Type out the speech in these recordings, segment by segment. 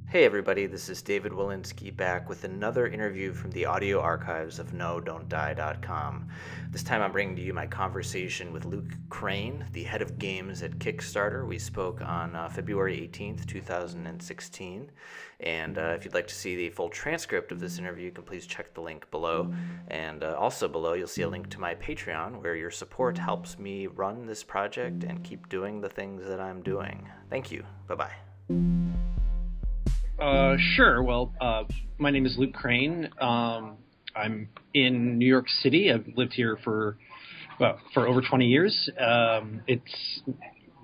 Hey everybody, this is David Walensky back with another interview from the audio archives of NoDon'tDie.com. This time I'm bringing to you my conversation with Luke Crane, the head of games at Kickstarter. We spoke on February 18th, 2016. And if you'd like to see the full transcript of this interview, you can please check the link below. And also below, you'll see a link to my Patreon, where your support helps me run this project and keep doing the things that I'm doing. Thank you. Bye-bye. Sure. Well, my name is Luke Crane. I'm in New York City. I've lived here for over 20 years. It's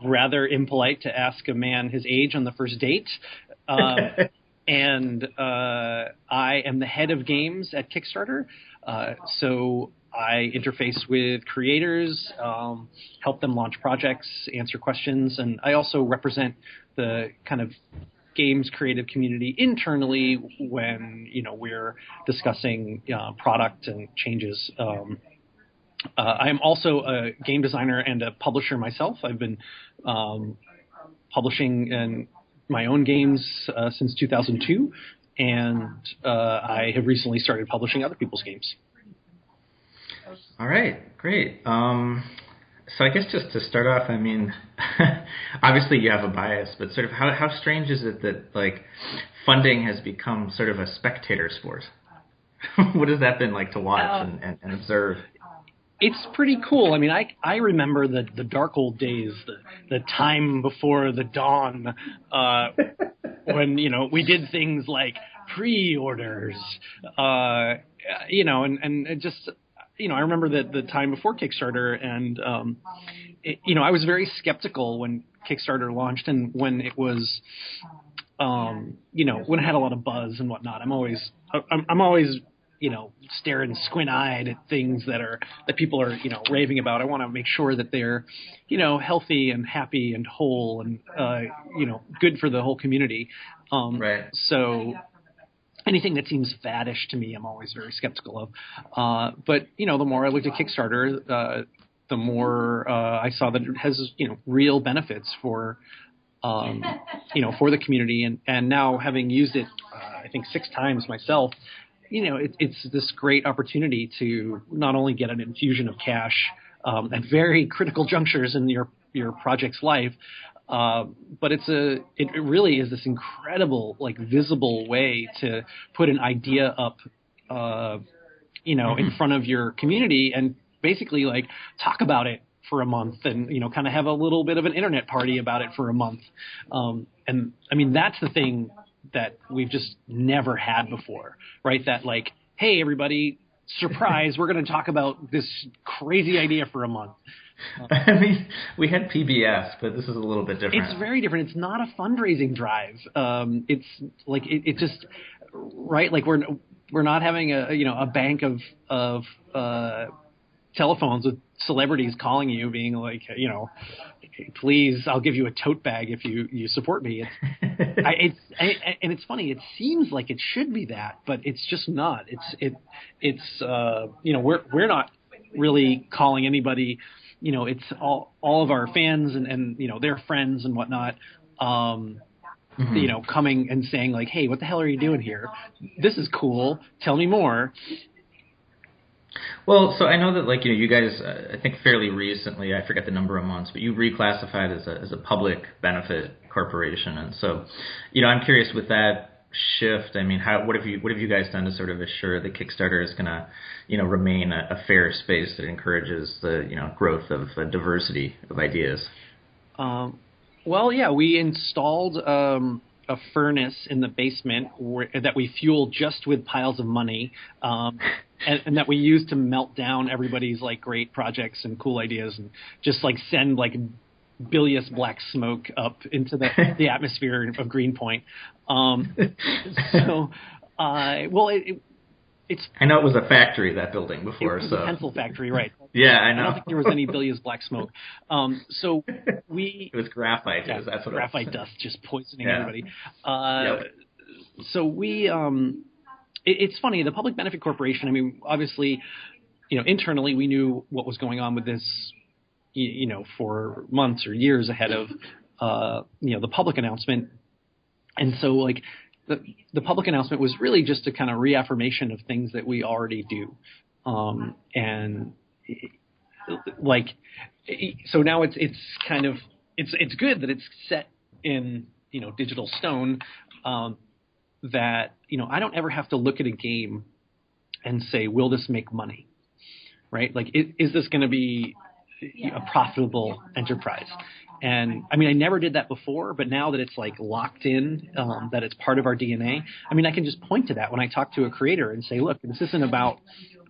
rather impolite to ask a man his age on the first date. And I am the head of games at Kickstarter. So I interface with creators, help them launch projects, answer questions, and I also represent the kind of games creative community internally when we're discussing product and changes. I am also a game designer and a publisher myself. I've been publishing in my own games since 2002, and I have recently started publishing other people's games. All right, great. So I guess just to start off, I mean, obviously you have a bias, but sort of how strange is it that like funding has become sort of a spectator sport? What has that been like to watch and observe? It's pretty cool. I mean, I remember the dark old days, the time before the dawn, when we did things like pre-orders, and it just. I remember the time before Kickstarter, and I was very skeptical when Kickstarter launched and when it was, when it had a lot of buzz and whatnot. I'm always, staring squint-eyed at things that people are, raving about. I want to make sure that they're, healthy and happy and whole and, good for the whole community. Right. So. Anything that seems faddish to me, I'm always very skeptical of. But, the more I looked at Kickstarter, the more I saw that it has, real benefits for, for the community. And now having used it, I think 6 times myself, it's this great opportunity to not only get an infusion of cash at very critical junctures in your project's life, but it really is this incredible, like, visible way to put an idea up, in front of your community and basically like talk about it for a month and, kind of have a little bit of an internet party about it for a month. And I mean, that's the thing that we've just never had before, right? That like, hey, everybody, surprise, we're going to talk about this crazy idea for a month. I mean, we had PBS, but this is a little bit different. It's very different. It's not a fundraising drive. It's like it just right. Like we're not having a bank of telephones with celebrities calling you, being like, please, I'll give you a tote bag if you support me. And it's funny. It seems like it should be that, but it's just not. We're not really calling anybody. It's all of our fans and their friends and whatnot, coming and saying like, hey, what the hell are you doing here? This is cool. Tell me more. Well, so I know that like, you guys, I think fairly recently, I forget the number of months, but you reclassified as a public benefit corporation. And so, I'm curious with that shift, I mean, what have you guys done to sort of assure that Kickstarter is going to, remain a fair space that encourages the, growth of diversity of ideas? Well, yeah, we installed a furnace in the basement that we fuel just with piles of money, and that we use to melt down everybody's like great projects and cool ideas, and just like send like bilious black smoke up into the atmosphere of Greenpoint. It's. I know it was a factory, that building, before. It was a pencil factory, right? Yeah, I know. I don't think there was any bilious black smoke. So we. It was graphite. Yeah, that's what graphite it was. dust just poisoning everybody. Yep. So we. It's funny. The Public Benefit Corporation. I mean, obviously, internally we knew what was going on with this. For months or years ahead of, the public announcement. And so, like, the public announcement was really just a kind of reaffirmation of things that we already do. And like, so now it's kind of, it's good that it's set in, digital stone, that, I don't ever have to look at a game and say, will this make money? Right? Like, is this going to be a profitable enterprise? And I mean, I never did that before, but now that it's like locked in, that it's part of our DNA, I mean, I can just point to that when I talk to a creator and say, look, this isn't about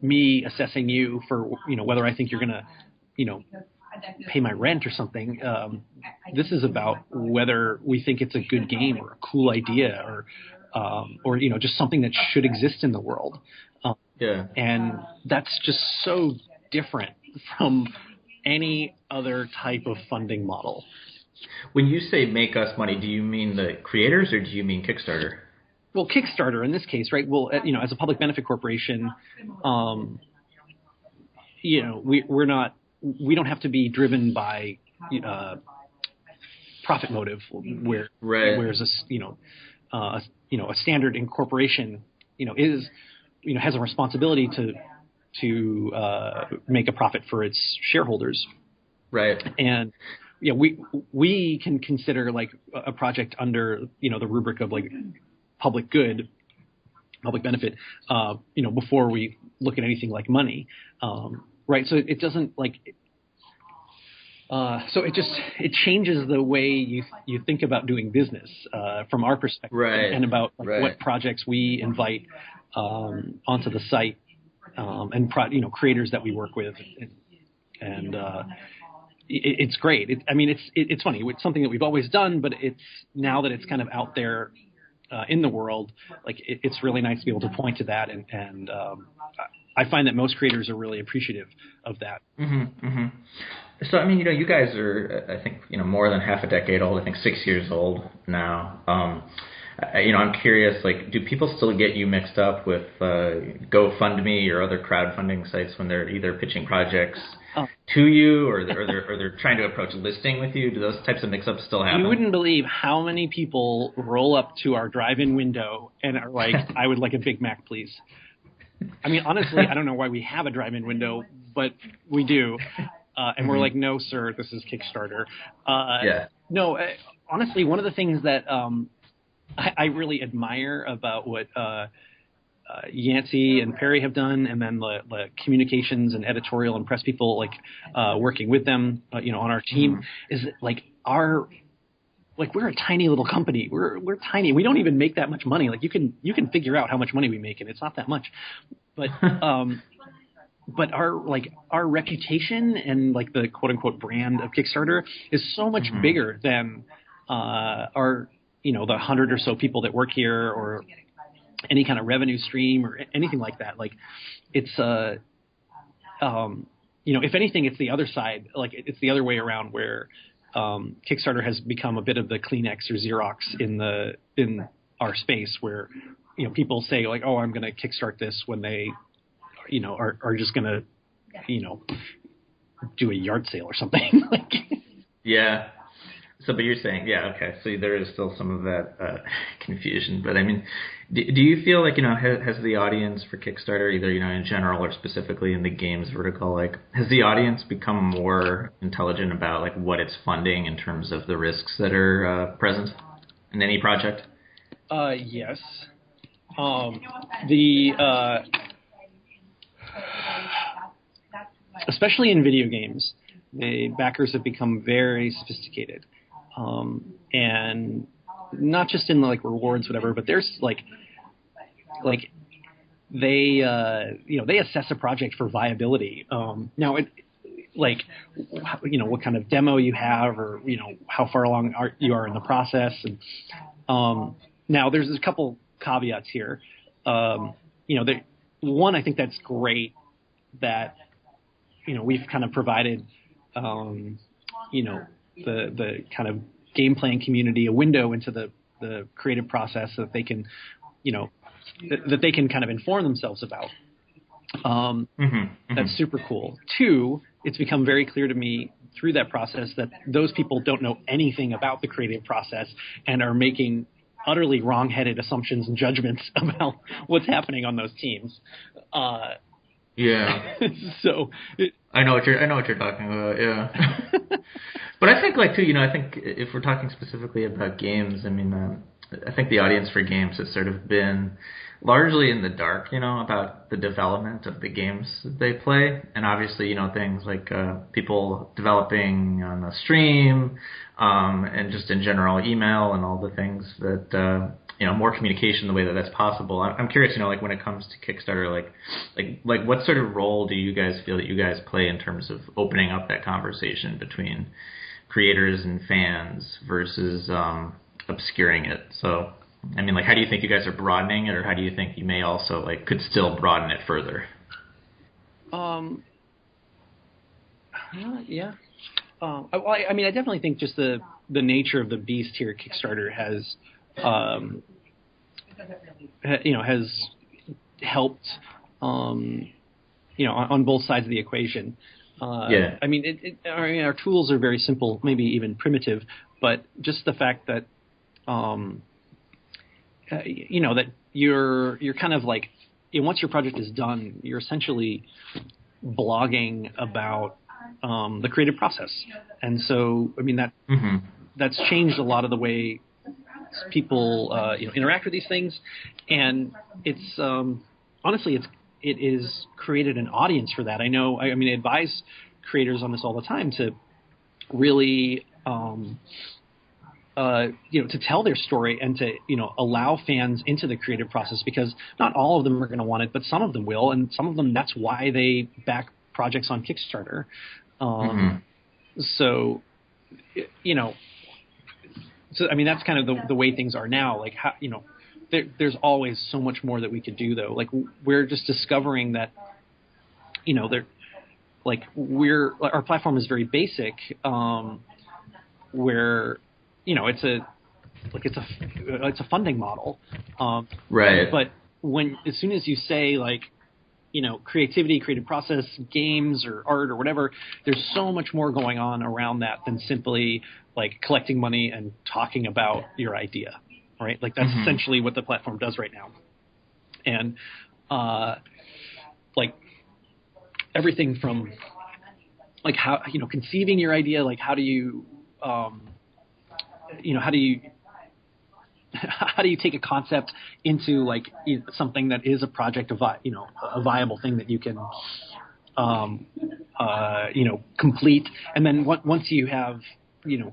me assessing you for, whether I think you're going to, pay my rent or something. This is about whether we think it's a good game or a cool idea or just something that should exist in the world. Yeah. And that's just so different from any other type of funding model. When you say make us money, do you mean the creators or do you mean Kickstarter? Well, Kickstarter in this case, right? Well, as a public benefit corporation, we don't have to be driven by profit motive, whereas a standard incorporation, has a responsibility to make a profit for its shareholders. Right. And we can consider like a project under the rubric of like public good, public benefit, before we look at anything like money. Right. So it doesn't like. So it changes the way you think about doing business from our perspective, right. and about what projects we invite onto the site, and creators that we work with, and it's great. It's funny. It's something that we've always done, but it's now that it's kind of out there in the world, like it's really nice to be able to point to that, and I find that most creators are really appreciative of that. Mm-hmm, mm-hmm. So, I mean, you guys are, I think, more than half a decade old. I think 6 years old now. I'm curious, like, do people still get you mixed up with GoFundMe or other crowdfunding sites when they're either pitching projects to you or they're trying to approach listing with you? Do those types of mix-ups still happen? You wouldn't believe how many people roll up to our drive-in window and are like, I would like a Big Mac, please. I mean, honestly, I don't know why we have a drive-in window, but we do. And we're like, no, sir, this is Kickstarter. No, honestly, one of the things that I really admire about what Yancey and Perry have done, and then the communications and editorial and press people working with them, on our team, is like we're a tiny little company. We're tiny. We don't even make that much money. Like you can figure out how much money we make, and it's not that much. But but our reputation and like the quote unquote brand of Kickstarter is so much bigger than our the 100 or so people that work here or any kind of revenue stream or anything like that. Like it's if anything, it's the other side. Like it's the other way around where Kickstarter has become a bit of the Kleenex or Xerox in our space where people say like, oh, I'm going to kickstart this when they are just going to do a yard sale or something. Yeah. So, but you're saying, yeah, okay. So there is still some of that confusion. But I mean, do you feel like, has the audience for Kickstarter, either, in general or specifically in the games vertical, like, has the audience become more intelligent about, like, what it's funding in terms of the risks that are present in any project? Yes. Especially in video games, the backers have become very sophisticated. And not just in the rewards, whatever, but there's they assess a project for viability. Now what kind of demo you have, or how far along you are in the process. And now there's a couple caveats here. One, I think that's great that we've kind of provided the kind of game playing community a window into the creative process so that they can that they can kind of inform themselves about. That's super cool. Two, it's become very clear to me through that process that those people don't know anything about the creative process and are making utterly wrong-headed assumptions and judgments about what's happening on those teams. Yeah. So I know what you're talking about. Yeah. But I think like too, I think if we're talking specifically about games, I mean, I think the audience for games has sort of been largely in the dark, about the development of the games that they play, and obviously, things like people developing on the stream, and just in general email and all the things that more communication the way that that's possible. I'm curious, like when it comes to Kickstarter, like what sort of role do you guys feel that you guys play in terms of opening up that conversation between creators and fans versus obscuring it? So, I mean, like, how do you think you guys are broadening it, or how do you think you may also could still broaden it further? Yeah. I mean, I definitely think just the nature of the beast here at Kickstarter has helped, on both sides of the equation. Yeah. I mean, our tools are very simple, maybe even primitive, but just the fact that, that you're kind of like, once your project is done, you're essentially blogging about the creative process. And so, I mean, that's changed a lot of the way people interact with these things, and it's honestly it is created an audience for that. I know. I mean, I advise creators on this all the time to really to tell their story and to allow fans into the creative process, because not all of them are going to want it, but some of them will, and some of them, that's why they back projects on Kickstarter. So So, I mean, that's kind of the way things are now. Like, how, there's always so much more that we could do, though. Like, we're just discovering that, our platform is very basic, where, it's a funding model. Right. But as soon as you say, creativity, creative process, games or art or whatever, there's so much more going on around that than simply collecting money and talking about your idea, right? That's essentially what the platform does right now. And everything from how, conceiving your idea, how do you take a concept into something that is a project, a viable thing that you can complete, and then once you have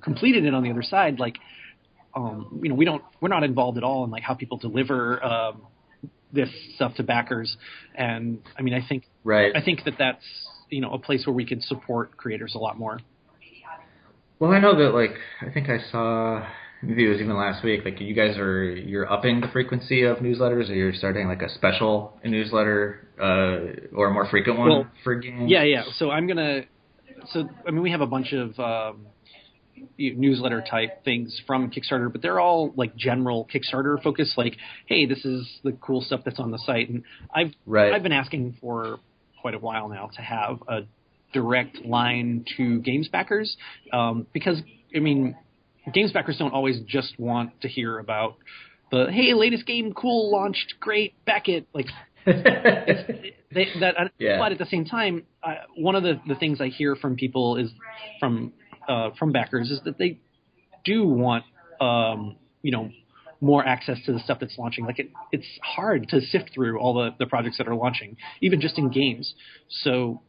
completed it on the other side, we're not involved at all in how people deliver this stuff to backers. And I mean, I think that's a place where we could support creators a lot more. Well, I know that I think I saw, maybe it was even last week, you guys you're upping the frequency of newsletters, or you're starting a special newsletter or a more frequent one for games. Yeah. So we have a bunch of newsletter type things from Kickstarter, but they're all general Kickstarter focused. Hey, this is the cool stuff that's on the site, and I've been asking for quite a while now to have a direct line to games backers, because I mean, games backers don't always just want to hear about hey, latest game, cool, launched, great, back it. Yeah. But at the same time, one of the things I hear from people is from backers is that they do want more access to the stuff that's launching. It's hard to sift through all the projects that are launching, even just in games. So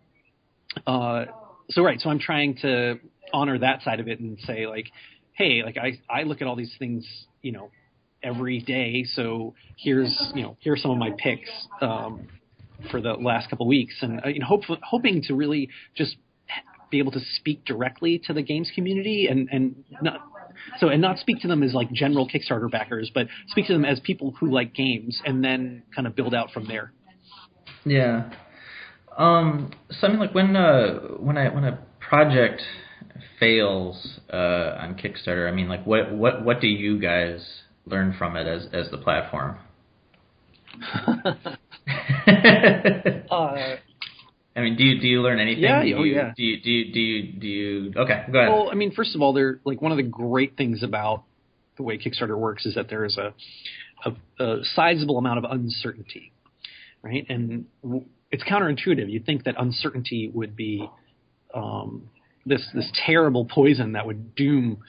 I'm trying to honor that side of it and say hey, I look at all these things, every day. So here's some of my picks for the last couple of weeks, and hoping to really just be able to speak directly to the games community and not speak to them as general Kickstarter backers, but speak to them as people who like games, and then kind of build out from there. Yeah. So I mean, when a project fails on Kickstarter, I mean, what do you guys learn from it as the platform? I mean, do you learn anything? Yeah. Do you? Okay, go ahead. Well, I mean, first of all, they're one of the great things about the way Kickstarter works is that there is a sizable amount of uncertainty, right? And it's counterintuitive. You'd think that uncertainty would be this terrible poison that would doom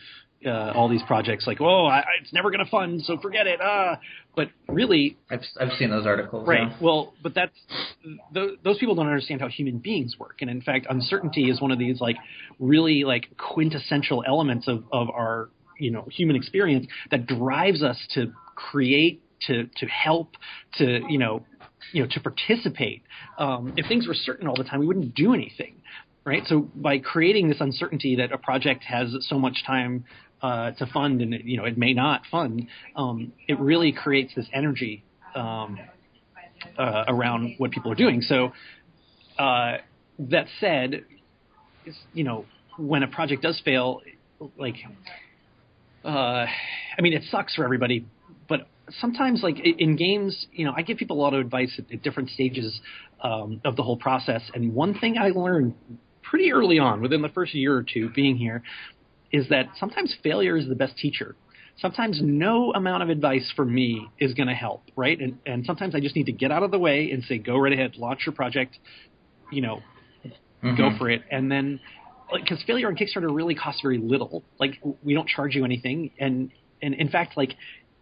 all these projects. Like, it's never going to fund, so forget it. But really, I've seen those articles. Right. Yeah. Well, but those people don't understand how human beings work, and in fact, uncertainty is one of these really quintessential elements of our human experience that drives us to create, to help, to to participate. If things were certain all the time, we wouldn't do anything. Right. So by creating this uncertainty that a project has so much time to fund and it may not fund, it really creates this energy around what people are doing. So that said, when a project does fail, it sucks for everybody. But sometimes, in games, I give people a lot of advice at different stages of the whole process. And one thing I learned pretty early on, within the first year or two being here, is that sometimes failure is the best teacher. Sometimes no amount of advice from me is going to help, right? And sometimes I just need to get out of the way and say, go right ahead, launch your project, go for it. And then, because failure on Kickstarter really costs very little. We don't charge you anything. And in fact,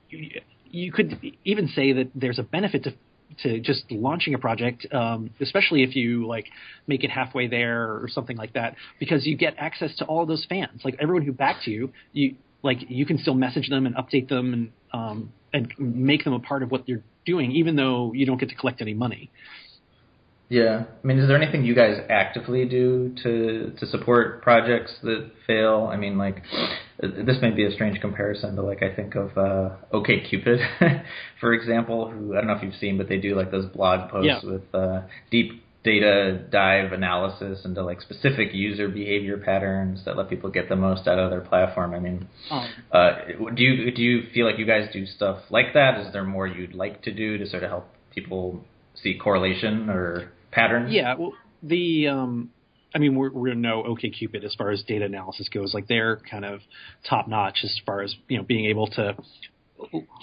you could even say that there's a benefit to just launching a project, especially if you make it halfway there or something like that, because you get access to all of those fans. Everyone who backed you can still message them and update them and make them a part of what you're doing, even though you don't get to collect any money. Yeah. Is there anything you guys actively do to support projects that fail? This may be a strange comparison, but I think of OkCupid, for example, who, I don't know if you've seen, but they do those blog posts with deep data dive analysis into specific user behavior patterns that let people get the most out of their platform. Do you feel like you guys do stuff like that? Is there more you'd like to do to sort of help people see correlation or patterns? Yeah, well, we're no OkCupid as far as data analysis goes. They're kind of top notch as far as being able to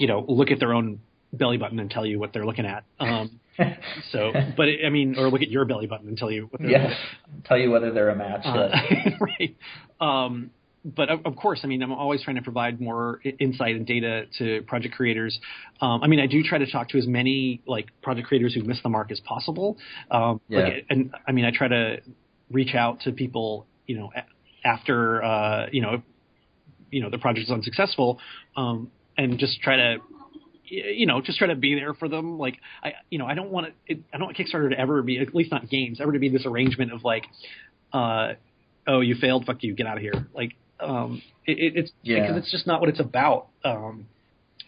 look at their own belly button and tell you what they're looking at. Or look at your belly button and tell you what they're looking at. Tell you whether they're a match. Right. But of course, I'm always trying to provide more insight and data to project creators. I do try to talk to as many project creators who miss the mark as possible. I try to reach out to people, after the project is unsuccessful, and just try to be there for them. I don't want Kickstarter to ever be, at least not games, ever to be this arrangement of oh, you failed, fuck you, get out of here. It's because it's just not what it's about.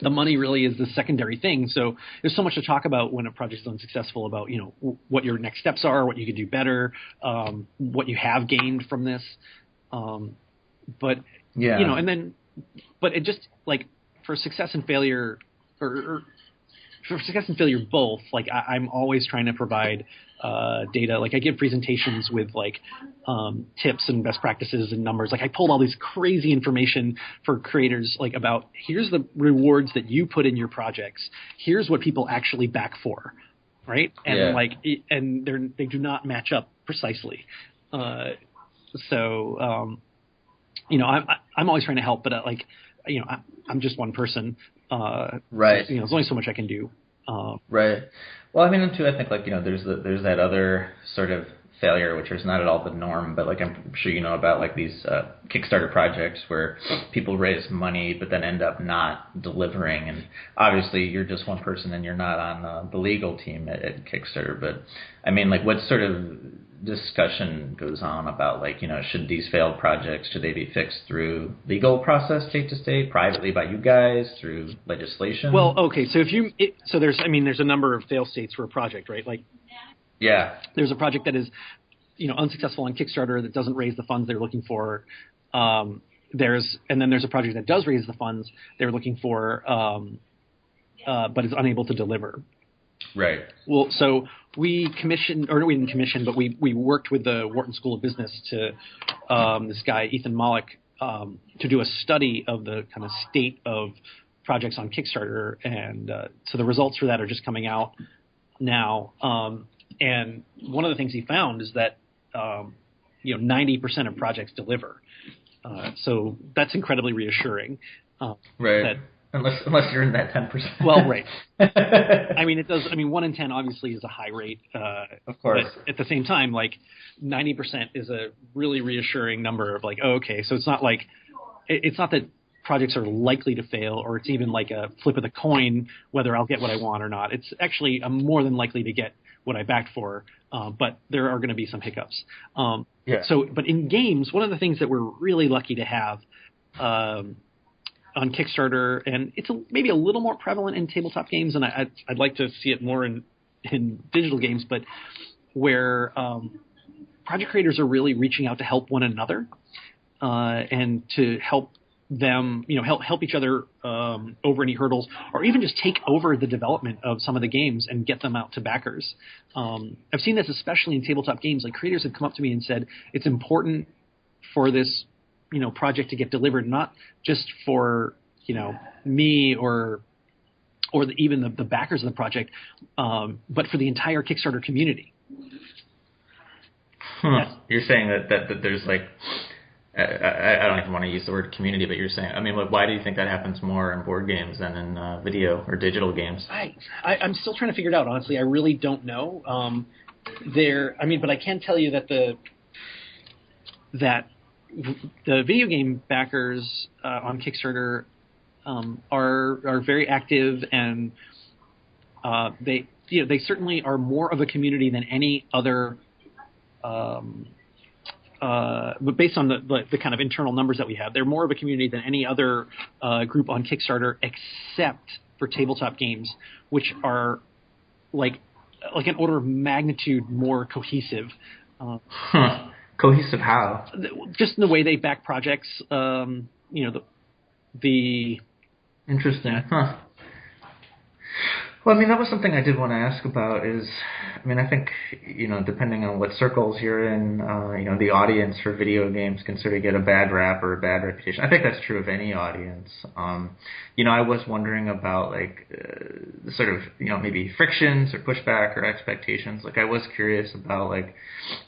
The money really is the secondary thing. So there's so much to talk about when a project is unsuccessful about, what your next steps are, what you could do better, what you have gained from this. But it just for success and failure or for success and failure both, I'm always trying to provide data. I give presentations with tips and best practices and numbers. I pulled all this crazy information for creators about here's the rewards that you put in your projects. Here's what people actually back for, right? And and they do not match up precisely. I'm always trying to help, but I'm just one person. Right. There's only so much I can do. Right. Well, too, I think there's that other sort of failure, which is not at all the norm, but I'm sure you know about these Kickstarter projects where people raise money but then end up not delivering. And obviously, you're just one person and you're not on the legal team at Kickstarter. But what sort of discussion goes on about should these failed projects, should they be fixed through legal process state to state, privately by you guys, through legislation? Well, okay, so there's a number of fail states for a project, right? There's a project that is unsuccessful on Kickstarter that doesn't raise the funds they're looking for. And then there's a project that does raise the funds they're looking for, but is unable to deliver. Right. Well, so we didn't commission, but we worked with the Wharton School of Business to this guy, Ethan Mollick, to do a study of the kind of state of projects on Kickstarter, and so the results for that are just coming out now. And one of the things he found is that 90% of projects deliver. So that's incredibly reassuring. Right. Unless you're in that 10%. Well, right. I mean, it does. I mean, 1 in 10 obviously is a high rate. Of course. But at the same time, like 90% is a really reassuring number of like, oh, okay, so it's not that projects are likely to fail, or it's even like a flip of the coin whether I'll get what I want or not. It's actually I'm more than likely to get what I backed for, but there are going to be some hiccups. So, but in games, one of the things that we're really lucky to have on Kickstarter, and it's maybe a little more prevalent in tabletop games, and I'd like to see it more in digital games, but where project creators are really reaching out to help one another and to help them, help each other over any hurdles, or even just take over the development of some of the games and get them out to backers. I've seen this especially in tabletop games. Like creators have come up to me and said it's important for this project to get delivered, not just for me or even the backers of the project, but for the entire Kickstarter community. You're saying that there's like, I don't even want to use the word community, but you're saying, I mean, why do you think that happens more in board games than in video or digital games? I'm still trying to figure it out, honestly. I really don't know. But I can tell you that the video game backers on Kickstarter are very active, and they certainly are more of a community than any other. But based on the kind of internal numbers that we have, they're more of a community than any other group on Kickstarter, except for tabletop games, which are like an order of magnitude more cohesive. Cohesive how? Just in the way they back projects. The interesting. Huh. Well, I mean, that was something I did want to ask about is, I mean, I think, depending on what circles you're in, the audience for video games can sort of get a bad rap or a bad reputation. I think that's true of any audience. I was wondering about, like, sort of, maybe frictions or pushback or expectations. Like, I was curious about, like,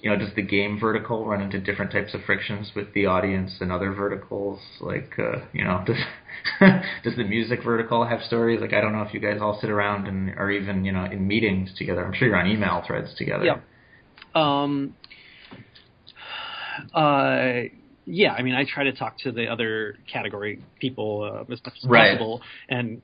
does the game vertical run into different types of frictions with the audience than other verticals? Like, does the music vertical have stories? Like, I don't know if you guys all sit around and are even, in meetings together. I'm sure you're on email threads together. Yeah. I mean, I try to talk to the other category people as much as possible. And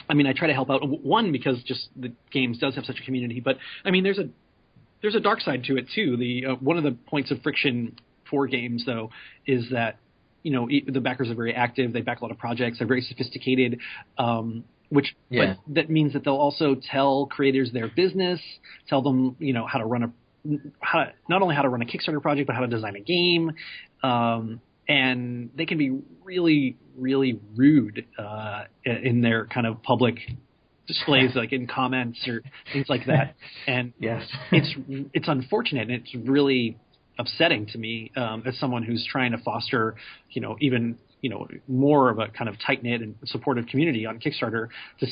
I mean, I try to help out. One, because just the games does have such a community. But I mean, there's a dark side to it too. One of the points of friction for games, though, is that the backers are very active. They back a lot of projects. They're very sophisticated, but that means that they'll also tell creators their business, tell them, how to not only how to run a Kickstarter project, but how to design a game. And they can be really, really rude in their kind of public displays, like in comments or things like that. And it's unfortunate, and it's really upsetting to me as someone who's trying to foster, even more of a kind of tight-knit and supportive community on Kickstarter. To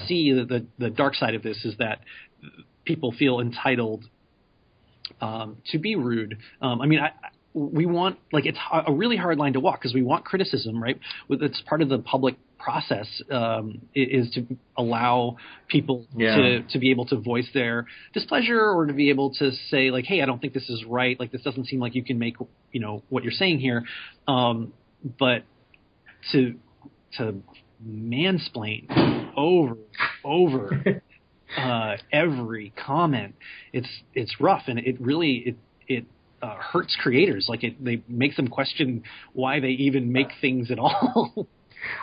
see the dark side of this is that people feel entitled to be rude. We want, like, it's a really hard line to walk because we want criticism, right? It's part of the public process is to allow people to be able to voice their displeasure, or to be able to say, like, hey, I don't think this is right. Like, this doesn't seem like you can make, what you're saying here. But to mansplain over every comment, it's rough, and it really hurts creators. Like, they makes them question why they even make things at all.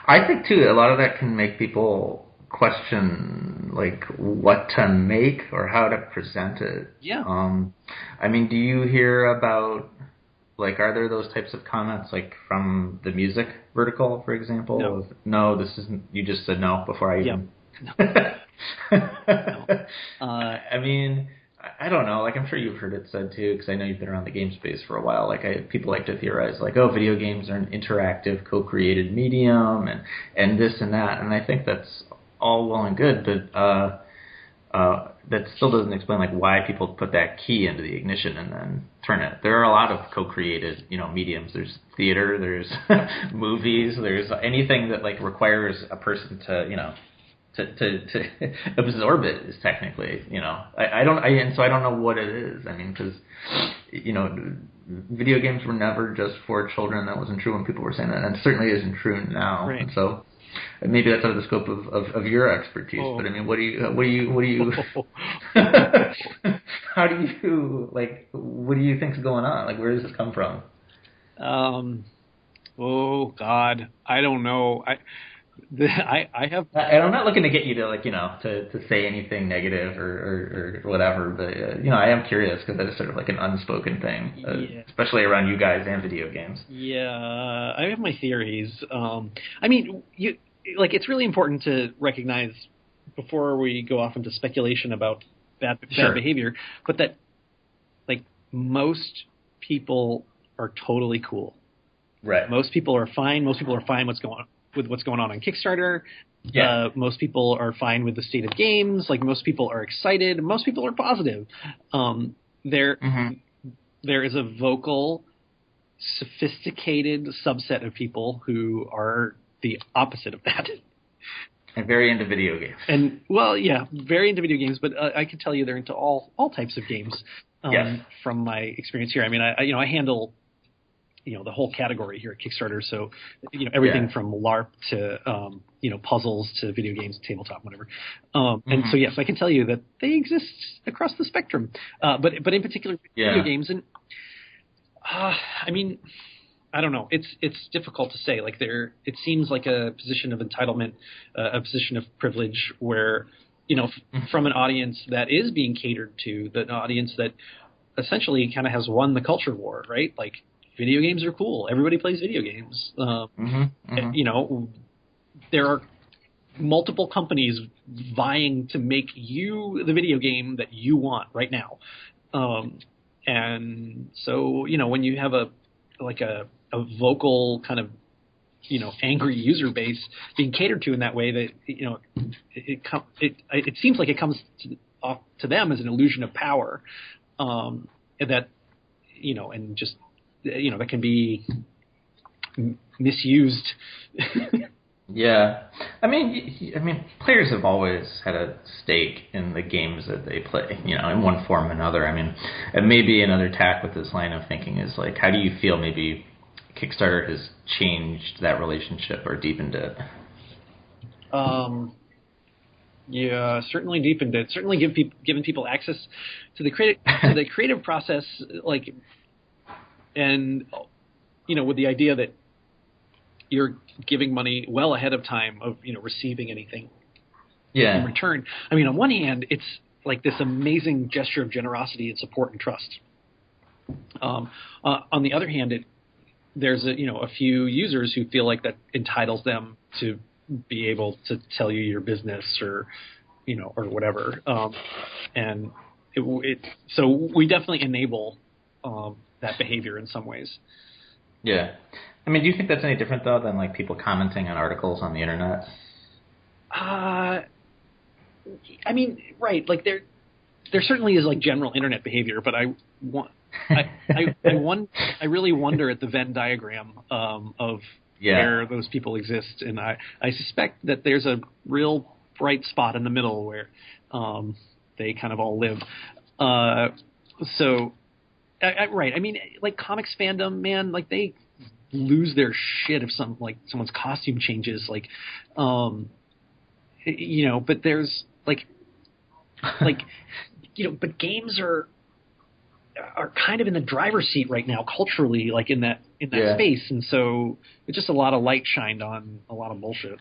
I think too, a lot of that can make people question, like, what to make or how to present it. Yeah. I mean, do you hear about, like, are there those types of comments, like, from the music vertical, for example? No, this isn't. You just said no before I even. No. I mean, I don't know. Like, I'm sure you've heard it said too, because I know you've been around the game space for a while. Like, people like to theorize, like, oh, video games are an interactive, co-created medium, and this and that. And I think that's all well and good, but that still doesn't explain like why people put that key into the ignition and then turn it. There are a lot of co-created, mediums. There's theater, there's movies, there's anything that like requires a person to, to absorb it is technically, and so I don't know what it is. I mean, because, video games were never just for children. That wasn't true when people were saying that, and it certainly isn't true now. Right. And so maybe that's out of the scope of your expertise. Oh. But I mean, what do you how do you what do you think's going on? Like, where does this come from? Oh God, I don't know. I have. I'm not looking to get you to to say anything negative or whatever, but I am curious because that is sort of like an unspoken thing, especially around you guys and video games. Yeah, I have my theories. I mean, it's really important to recognize before we go off into speculation about bad behavior, but that most people are totally cool. Right. Most people are fine. Most people are fine with what's going on Kickstarter. Yeah. Most people are fine with the state of games. Like, most people are excited. Most people are positive. There is a vocal, sophisticated subset of people who are the opposite of that. And very into video games. And, well, yeah, very into video games, but I can tell you they're into all types of games from my experience here. I mean, I handle the whole category here at Kickstarter. So, everything from LARP to, puzzles to video games, tabletop, whatever. And so, yes, I can tell you that they exist across the spectrum. But in particular, video games. And, I mean, I don't know. It's difficult to say. Like, it seems like a position of entitlement, a position of privilege where, from an audience that is being catered to, an audience that essentially kind of has won the culture war, right? Like, video games are cool. Everybody plays video games. There are multiple companies vying to make you the video game that you want right now. And so, when you have a vocal kind of, angry user base being catered to in that way, that, it seems like it comes to them as an illusion of power, that, and just, that can be misused. Yeah. I mean, players have always had a stake in the games that they play, in one form or another. I mean, and maybe another tack with this line of thinking is like, how do you feel maybe Kickstarter has changed that relationship or deepened it? Yeah, certainly deepened it. Certainly given people access to the creative process, and with the idea that you're giving money well ahead of time of receiving anything in return. I mean, on one hand, it's like this amazing gesture of generosity and support and trust. On the other hand, there's a few users who feel like that entitles them to be able to tell you your business or whatever. And so we definitely enable that behavior in some ways. Yeah. I mean, do you think that's any different, though, than, like, people commenting on articles on the internet? I mean, right. Like, there certainly is, like, general internet behavior, but I really wonder at the Venn diagram of where those people exist. And I suspect that there's a real bright spot in the middle where they kind of all live. Right. I mean, like, comics fandom, man, like, they lose their shit if someone's costume changes, but there's but games are kind of in the driver's seat right now culturally, like in that space, and so it's just a lot of light shined on a lot of bullshit.